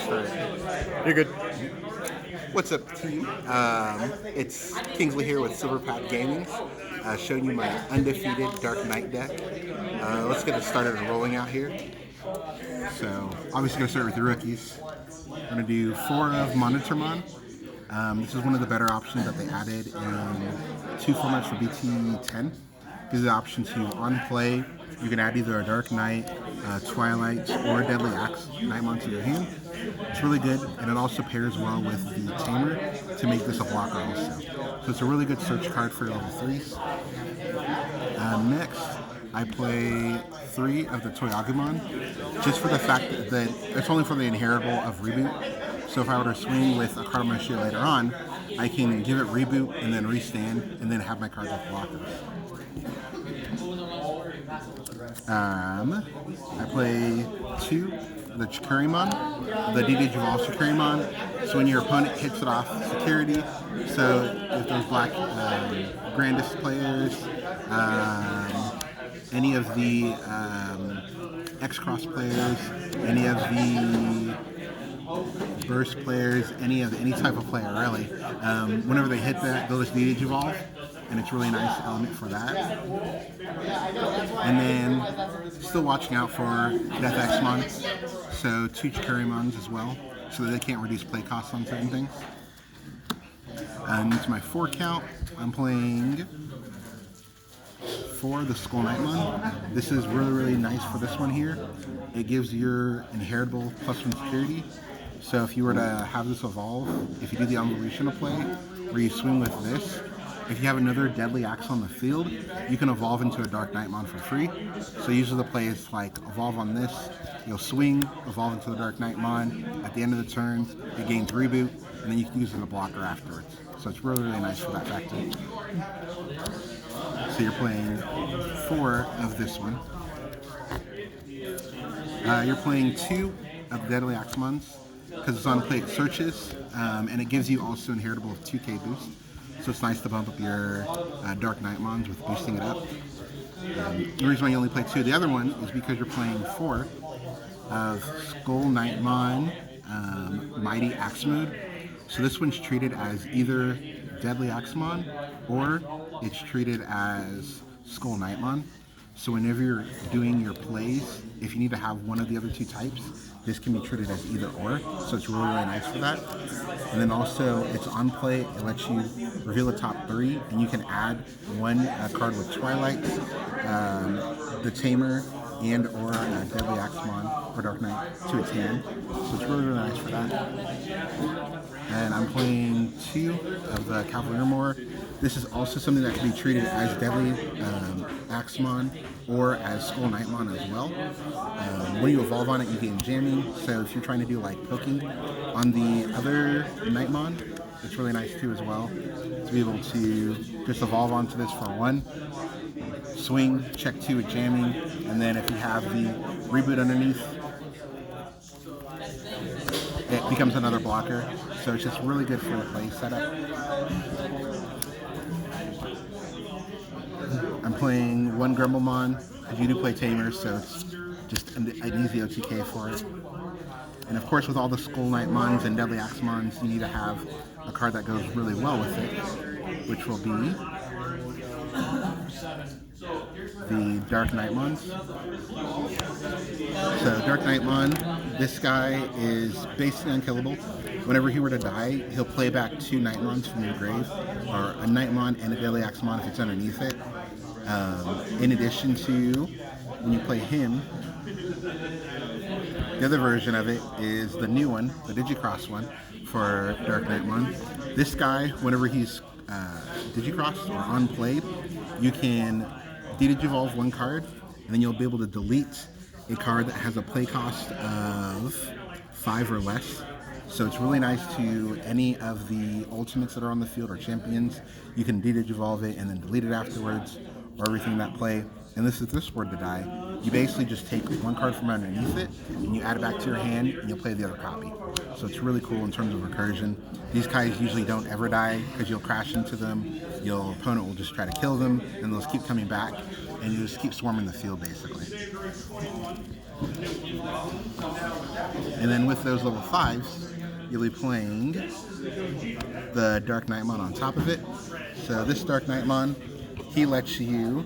start. You're good. What's up, team? It's Kingsley here with Silverpack Gaming, showing you my undefeated Dark Knight deck. Let's get it started and rolling out here. So, obviously going to start with the rookies. I'm going to do 4 of Monitormon. This is one of the better options that they added in 2 formats for BT10. Gives you the option to, on play, you can add either a Dark Knight, Twilight, or a Deadly Knightmon to your hand. It's really good, and it also pairs well with the Tamer to make this a blocker also. So it's a really good search card for level 3s. Next, I play 3 of the Toyagamon, just for the fact that it's only for the inheritable of Reboot. So if I were to swing with a card on my shield later on, I can give it Reboot and then restand, and then have my cards with blockers. I play 2 the Chikurimon, the DD12 Chikurimon. So when your opponent hits it off security, so if those black Grandest players, any of the XCross players, any of the burst players, any type of player really, whenever they hit that, they'll just DD-evolve, and it's really nice element for that. And then still watching out for Death Xmon, so 2 Chikurimons as well, so that they can't reduce play costs on certain things. It's my 4 count. I'm playing 4 the Skull Knightmon. This is really nice for this one here. It gives your inheritable +1 security. So if you were to have this evolve, if you do the evolution of play, where you swing with this, if you have another Deadly Axe on the field, you can evolve into a Darkknightmon for free. So usually the play is like, evolve on this, you'll swing, evolve into the Darkknightmon. At the end of the turn, it gains Reboot, and then you can use it as a blocker afterwards. So it's really nice for that fact. So you're playing 4 of this one. You're playing 2 of the Deadly Axemons, because it's on play, it searches, and it gives you also inheritable of 2k boost. So it's nice to bump up your Darkknightmons with boosting it up. The reason why you only play 2 of the other one is because you're playing 4 of Skull Knightmon Mighty Axe Mode. So this one's treated as either Deadly Axemon or it's treated as Skull Knightmon. So whenever you're doing your plays, if you need to have one of the other 2 types, this can be treated as either or, so it's really nice for that. And then also, it's on play, it lets you reveal the top 3, and you can add one card with Twilight, the Tamer, and or Deadly Axemon or Dark Knight to its hand. So it's really nice for that. And I'm playing 2 of the Cavalier. This is also something that can be treated as Deadly Axemon or as Skull Knightmon as well. When you evolve on it, you gain jamming. So if you're trying to do like poking on the other Knightmon, it's really nice too as well to be able to just evolve onto this for 1, swing, check 2 with jamming, and then if you have the Reboot underneath, it becomes another blocker. So it's just really good for the play setup. I'm playing 1 Grumblemon, because you do play Tamers, so it's just an easy OTK for it. And of course, with all the Skull Knightmons and Deadly Axemons, you need to have a card that goes really well with it, which will be the Darkknightmons. So Darkknightmon, this guy is basically unkillable. Whenever he were to die, he'll play back 2 Knightmons from your grave, or a Knightmon and a Deadly Axemon if it's underneath it. In addition to, when you play him, the other version of it is the new one, the DigiCross one for Darkknightmon. This guy, whenever he's DigiCrossed or unplayed, you can DigiEvolve 1 card, and then you'll be able to delete a card that has a play cost of 5 or less. So it's really nice to any of the ultimates that are on the field or champions. You can DigiEvolve it and then delete it afterwards, or everything that play. And this is this word to die. You basically just take one card from underneath it and you add it back to your hand and you'll play the other copy. So it's really cool in terms of recursion. These guys usually don't ever die because you'll crash into them. Your opponent will just try to kill them and they'll just keep coming back and you just keep swarming the field basically. And then with those level 5s, you'll be playing the Darkknightmon on top of it. So this Darkknightmon, he lets you,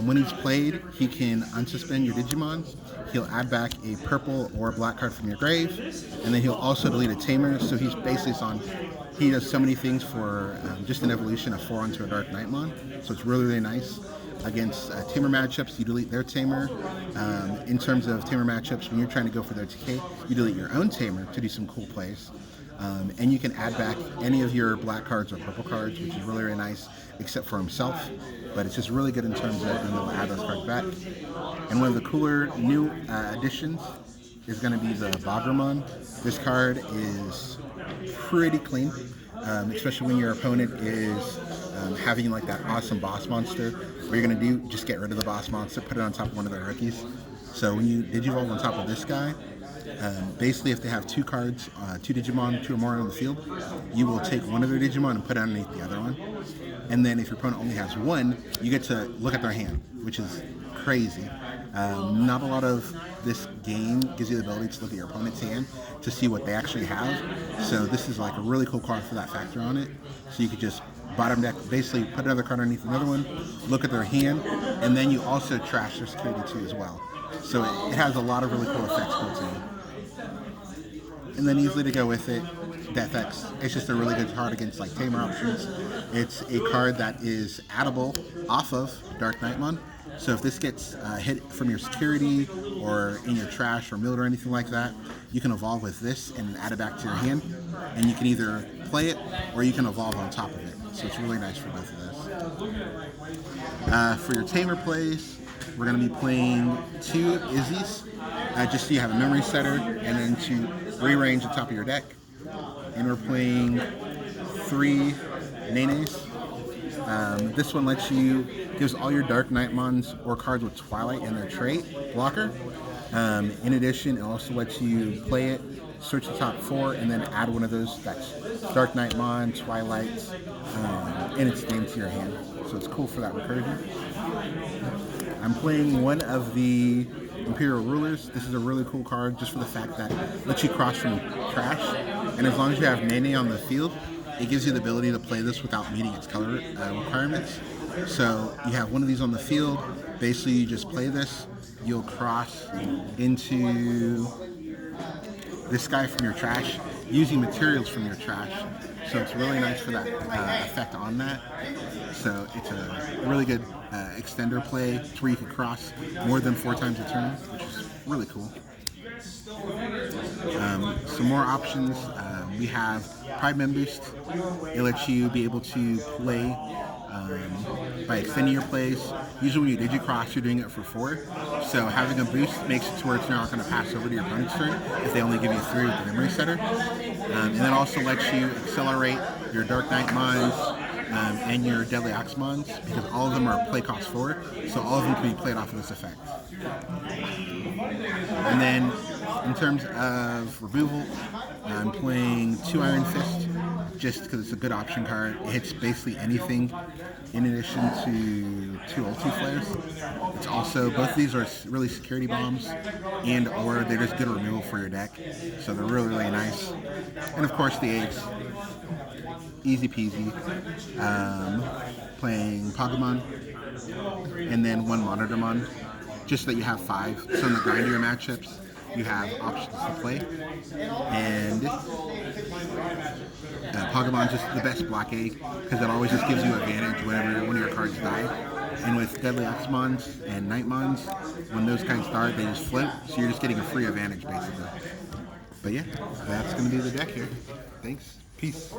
when he's played, he can unsuspend your Digimons. He'll add back a purple or black card from your grave, and then he'll also delete a Tamer. So he's basically he does so many things for just an evolution of 4 onto a Darkknightmon. So it's really, really nice. Against Tamer matchups, you delete their Tamer. In terms of Tamer matchups, when you're trying to go for their TK, you delete your own Tamer to do some cool plays. And you can add back any of your black cards or purple cards, which is really, really nice, except for himself. But it's just really good in terms of being able to add those cards back. And one of the cooler new additions is going to be the Bagramon. This card is pretty clean, especially when your opponent is having like that awesome boss monster. What you're going to do, just get rid of the boss monster, put it on top of one of their rookies. So when you Digivolve on top of this guy, basically if they have 2 cards, 2 Digimon, 2 or more on the field, you will take one of their Digimon and put it underneath the other one. And then if your opponent only has 1, you get to look at their hand, which is crazy. Not a lot of this game gives you the ability to look at your opponent's hand to see what they actually have. So this is like a really cool card for that factor on it. So you could just bottom deck, basically put another card underneath another one, look at their hand, and then you also trash their security too as well. So it has a lot of really cool effects built in. And then easily to go with it, Death X. It's just a really good card against like Tamer options. It's a card that is addable off of Darkknightmon. So if this gets hit from your security or in your trash or milled or anything like that, you can evolve with this and add it back to your hand. And you can either play it or you can evolve on top of it. So it's really nice for both of those. For your Tamer plays, we're going to be playing 2 Izzies, just so you have a memory setter, and then to rearrange the top of your deck. And we're playing 3 Nenes. This one gives all your Darkknightmons or cards with Twilight in their trait blocker. In addition, it also lets you play it, search the top 4, and then add one of those that's Darkknightmon, Twilight, and its name to your hand. So it's cool for that recursion. I'm playing one of the Imperial Rulers. This is a really cool card just for the fact that it lets you cross from trash. And as long as you have Nene on the field, it gives you the ability to play this without meeting its color requirements. So you have one of these on the field. Basically, you just play this. You'll cross into this guy from your trash using materials from your trash. So it's really nice for that effect on that. So it's a really good extender play to where you can cross more than 4 times a turn, which is really cool. Some more options. We have Pride Mem Boost. It lets you be able to play by extending your plays. Usually when you Digicross, you're doing it for 4. So having a boost makes it to where it's not going to pass over to your opponent's turn if they only give you 3 with the memory setter. And that also lets you accelerate your Darkknightmons and your Deadly Axemons, because all of them are play cost 4, so all of them can be played off of this effect. And then in terms of removal, I'm playing 2 Iron Fist just because it's a good option card. It hits basically anything in addition to 2 ulti flares. It's also, both of these are really security bombs and or they're just good removal for your deck. So they're really, really nice. And of course the eggs. Easy peasy. Playing Bagramon and then 1 Monitormon, just so that you have 5. So in the grindier matchups, you have options to play. And Pagamon's just the best block egg because it always just gives you advantage whenever one of your cards die. And with Deadly Axemons and Nightmons, when those kinds start, they just float, so you're just getting a free advantage basically. But yeah, that's going to be the deck here. Thanks. Peace.